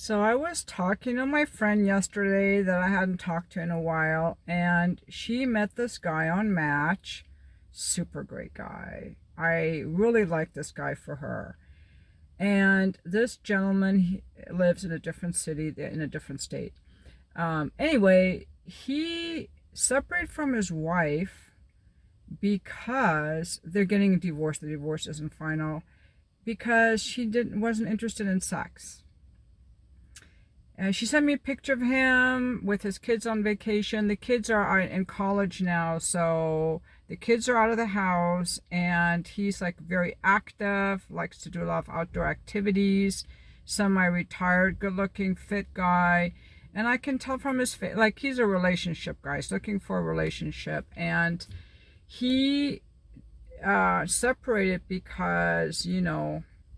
So I was talking to my friend yesterday that I hadn't talked to in a while, and she met this guy on Match. Super great guy. I really like this guy for her. And this gentleman lives in a different city, in a different state. Anyway, he separated from his wife because they're getting a divorce. The divorce isn't final because she wasn't interested in sex. And she sent me a picture of him with his kids on vacation. The kids are in college now, so the kids are out of the house, and he's like very active, likes to do a lot of outdoor activities, semi-retired, good-looking, fit guy. And I can tell from his face, like, he's a relationship guy. He's looking for a relationship. And he separated because,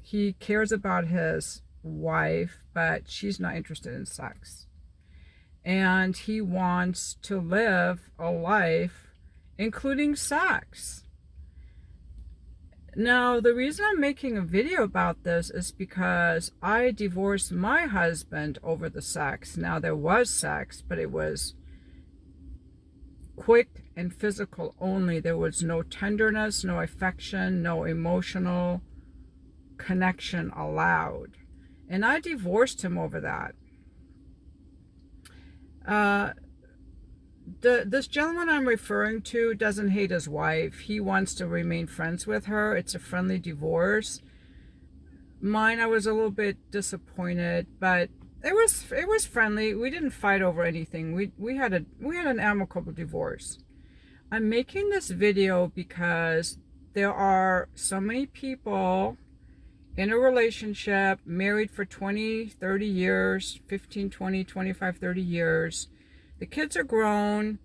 he cares about his wife, but she's not interested in sex. And he wants to live a life including sex. Now, the reason I'm making a video about this is because I divorced my husband over the sex. Now, there was sex, but it was quick and physical only. There was no tenderness, no affection, no emotional connection allowed. And I divorced him over that. This gentleman I'm referring to doesn't hate his wife. He wants to remain friends with her. It's a friendly divorce. Mine, I was a little bit disappointed, but it was friendly. We didn't fight over anything. We had an amicable divorce. I'm making this video because there are so many people in a relationship, married for 20, 30 years, 15, 20, 25, 30 years. The kids are grown,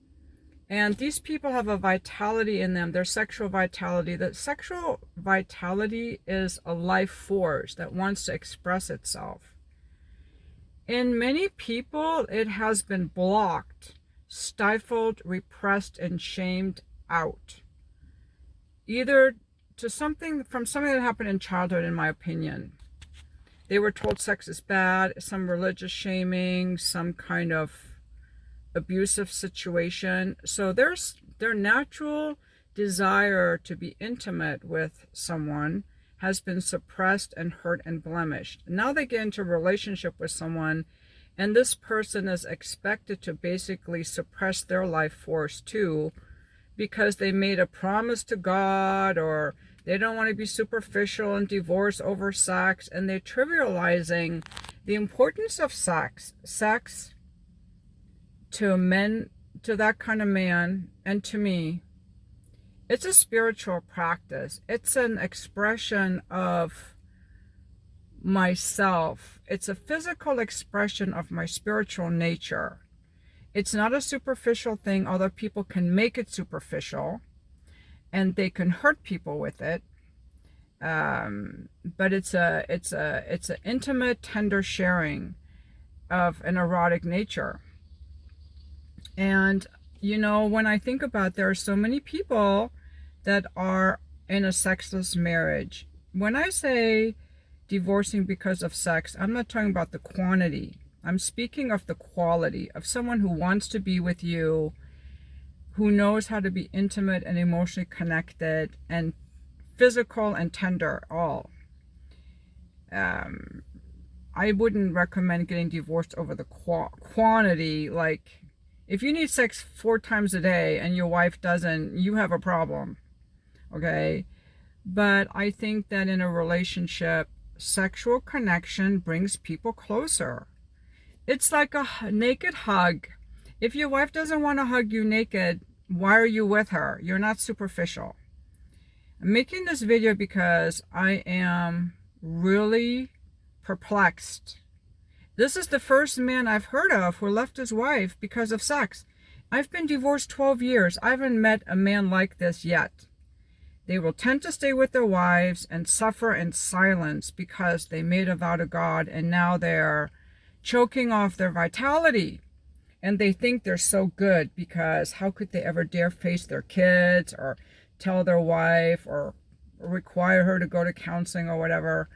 and these people have a vitality in them, their sexual vitality. That sexual vitality is a life force that wants to express itself. In many people, it has been blocked, stifled, repressed, and shamed out. Either from something that happened in childhood, in my opinion. They were told sex is bad, some religious shaming, some kind of abusive situation. So their natural desire to be intimate with someone has been suppressed and hurt and blemished. Now they get into a relationship with someone, and this person is expected to basically suppress their life force too, because they made a promise to God, or they don't want to be superficial and divorce over sex, and they're trivializing the importance of sex. Sex to men, to that kind of man, and to me, it's a spiritual practice. It's an expression of myself. It's a physical expression of my spiritual nature. It's not a superficial thing, although people can make it superficial and they can hurt people with it. But it's an intimate, tender sharing of an erotic nature. And when I think about, there are so many people that are in a sexless marriage. When I say divorcing because of sex, I'm not talking about the quantity. I'm speaking of the quality of someone who wants to be with you, who knows how to be intimate and emotionally connected and physical and tender all. I wouldn't recommend getting divorced over the quantity. Like, if you need sex 4 times a day and your wife doesn't, you have a problem, okay? But I think that in a relationship, sexual connection brings people closer. It's like a naked hug. If your wife doesn't want to hug you naked, why are you with her? You're not superficial. I'm making this video because I am really perplexed. This is the first man I've heard of who left his wife because of sex. I've been divorced 12 years. I haven't met a man like this yet. They will tend to stay with their wives and suffer in silence because they made a vow to God, and now they're choking off their vitality. And they think they're so good because how could they ever dare face their kids or tell their wife or require her to go to counseling or whatever.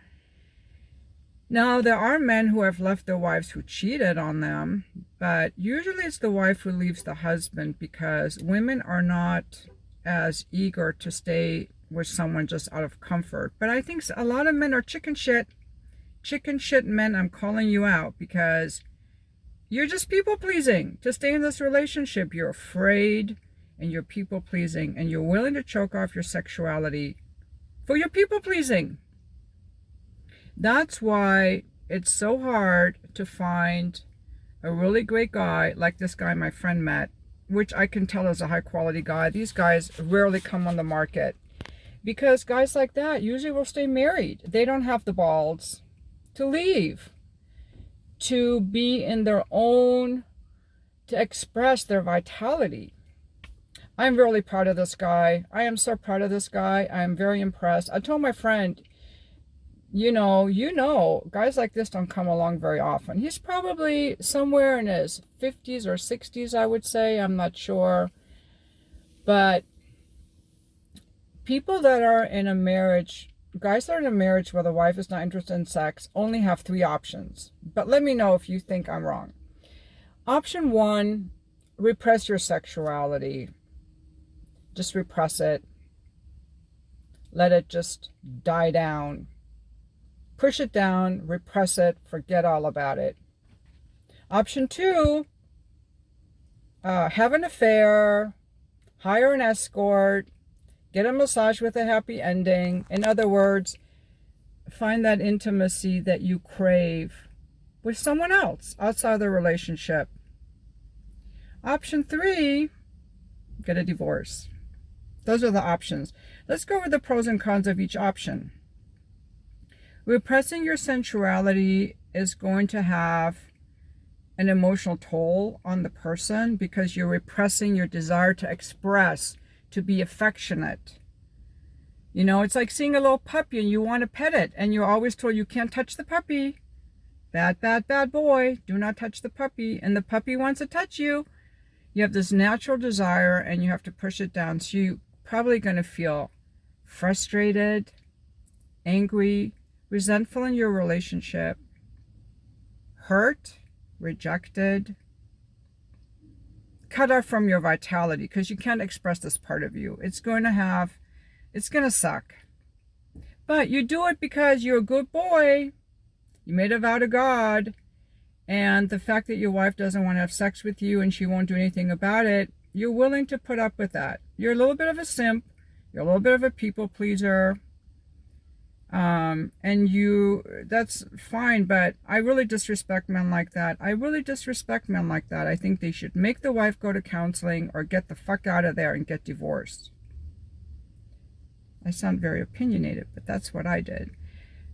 Now, there are men who have left their wives who cheated on them, but usually it's the wife who leaves the husband because women are not as eager to stay with someone just out of comfort. But I think a lot of men are chicken shit. Chicken shit men, I'm calling you out because you're just people pleasing to stay in this relationship. You're afraid and you're people pleasing and you're willing to choke off your sexuality for your people pleasing. That's why it's so hard to find a really great guy like this guy my friend met, which I can tell is a high quality guy. These guys rarely come on the market because guys like that usually will stay married. They don't have the balls to leave, to be in their own, to express their vitality. I'm really proud of this guy. I am so proud of this guy. I am very impressed. I told my friend, you know, guys like this don't come along very often. He's probably somewhere in his 50s or 60s, I would say. I'm not sure. But people that are in a marriage, guys that are in a marriage where the wife is not interested in sex, only have 3 options. But let me know if you think I'm wrong. Option 1, repress your sexuality. Just repress it. Let it just die down. Push it down, repress it, forget all about it. Option 2, have an affair, hire an escort, get a massage with a happy ending. In other words, find that intimacy that you crave with someone else outside the relationship. Option 3, get a divorce. Those are the options. Let's go over the pros and cons of each option. Repressing your sensuality is going to have an emotional toll on the person because you're repressing your desire to express, to be affectionate. You know, it's like seeing a little puppy and you want to pet it and you're always told you can't touch the puppy. Bad, bad, bad boy. Do not touch the puppy. And the puppy wants to touch you. You have this natural desire and you have to push it down. So you're probably going to feel frustrated, angry, resentful in your relationship, hurt, rejected, cut off from your vitality because you can't express this part of you. It's going to suck. But you do it because you're a good boy. You made a vow to God. And the fact that your wife doesn't want to have sex with you and she won't do anything about it, you're willing to put up with that. You're a little bit of a simp. You're a little bit of a people pleaser. That's fine, but I really disrespect men like that. I think they should make the wife go to counseling or get the fuck out of there and get divorced. I sound very opinionated, but that's what I did.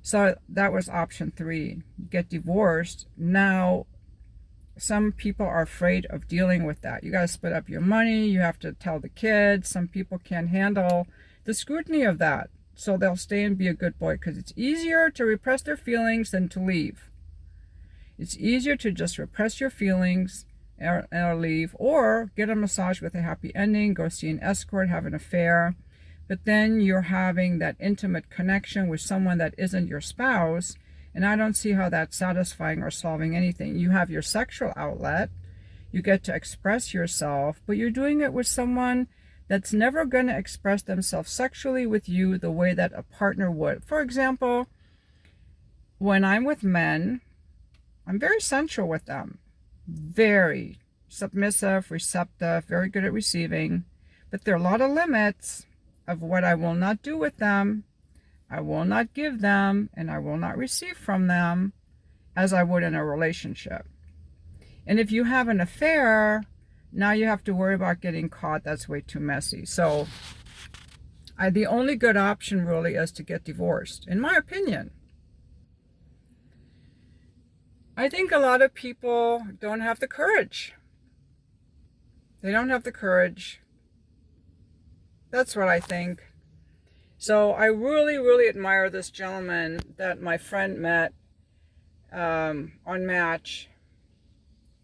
So that was option 3, get divorced. Now, some people are afraid of dealing with that. You got to split up your money. You have to tell the kids. Some people can't handle the scrutiny of that. So they'll stay and be a good boy because it's easier to repress their feelings than to leave. It's easier to just repress your feelings or leave, or get a massage with a happy ending, go see an escort, have an affair. But then you're having that intimate connection with someone that isn't your spouse, and I don't see how that's satisfying or solving anything. You have your sexual outlet, you get to express yourself, but you're doing it with someone that's never going to express themselves sexually with you the way that a partner would. For example, when I'm with men, I'm very sensual with them. Very submissive, receptive, very good at receiving. But there are a lot of limits of what I will not do with them, I will not give them, and I will not receive from them as I would in a relationship. And if you have an affair, now you have to worry about getting caught. That's way too messy. So the only good option really is to get divorced, in my opinion. I think a lot of people don't have the courage. They don't have the courage. That's what I think. So I really, really admire this gentleman that my friend met on Match.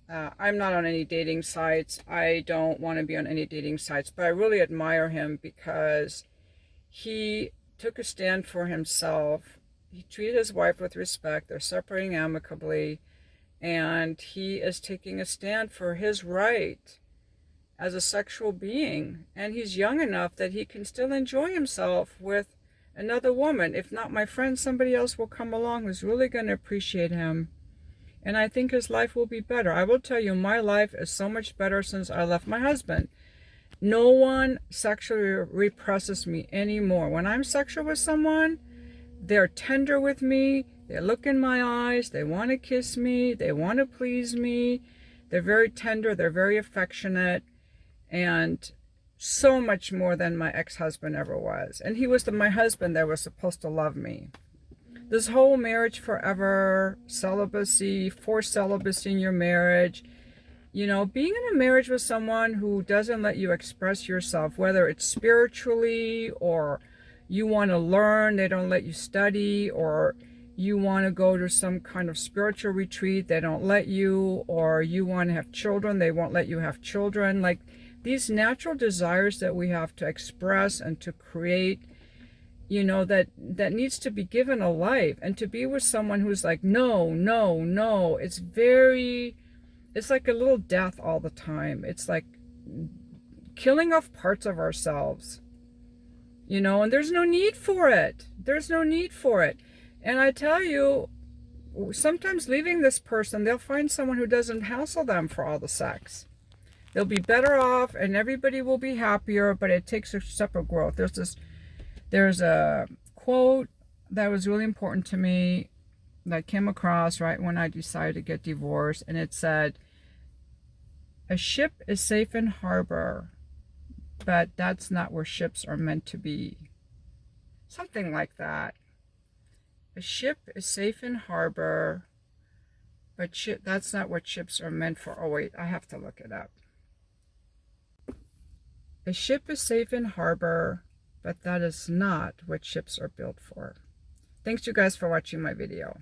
I'm not on any dating sites. I don't want to be on any dating sites, but I really admire him because he took a stand for himself. he treated his wife with respect. They're separating amicably, and he is taking a stand for his right as a sexual being. And he's young enough that he can still enjoy himself with another woman. If not my friend, somebody else will come along who's really going to appreciate him. And I think his life will be better. I will tell you, my life is so much better since I left my husband. No one sexually represses me anymore. When I'm sexual with someone, they're tender with me. They look in my eyes. They want to kiss me. They want to please me. They're very tender. They're very affectionate. And so much more than my ex-husband ever was. And he was my husband that was supposed to love me. This whole marriage forever, celibacy, forced celibacy in your marriage, you know, being in a marriage with someone who doesn't let you express yourself, whether it's spiritually or you want to learn, they don't let you study, or you want to go to some kind of spiritual retreat, they don't let you, or you want to have children, they won't let you have children. Like these natural desires that we have to express and to create, you know, that needs to be given a life. And to be with someone who's like, no, no, no, it's like a little death all the time. It's like killing off parts of ourselves, you know, and there's no need for it. There's no need for it. And I tell you, sometimes leaving this person, they'll find someone who doesn't hassle them for all the sex. They'll be better off and everybody will be happier, but it takes a separate growth. There's a quote that was really important to me that I came across right when I decided to get divorced, and it said, "A ship is safe in harbor, but that's not where ships are meant to be." Something like that. A ship is safe in harbor, but that's not what ships are meant for. Oh wait, I have to look it up. A ship is safe in harbor, but that is not what ships are built for. Thanks you guys for watching my video.